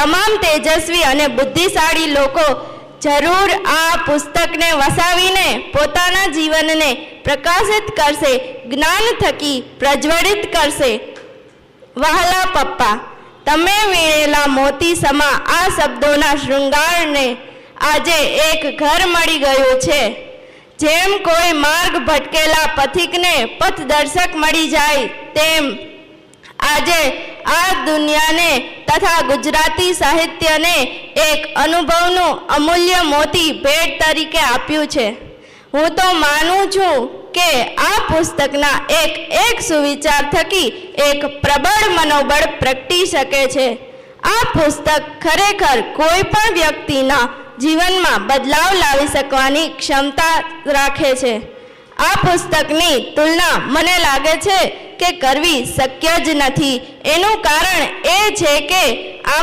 તમામ તેજસ્વી અને બુદ્ધિશાળી લોકો જરૂર આ પુસ્તકને વસાવીને પોતાના જીવનને પ્રકાશિત કરશે, જ્ઞાન થકી પ્રજ્વલિત કરશે। વહાલા પપ્પા, તમે વીણેલા મોતી સમા આ શબ્દોના શૃંગારને આજે એક ઘર મળી ગયું છે। જેમ કોઈ માર્ગ ભટકેલા પથિકને પથદર્શક મળી જાય તેમ આજે આ દુનિયાને તથા ગુજરાતી સાહિત્યને એક અનુભવનું અમૂલ્ય મોતી ભેટ તરીકે આપ્યું છે। હું તો માનું છું કે આ પુસ્તકના એક સુવિચાર થકી એક પ્રબળ મનોબળ પ્રગટી શકે છે। આ પુસ્તક ખરેખર કોઈ પણ વ્યક્તિના જીવનમાં બદલાવ લાવી શકવાની ક્ષમતા રાખે છે। આ પુસ્તકની તુલના મને લાગે છે કે કરવી શક્ય જ નથી। એનું કારણ એ છે કે આમ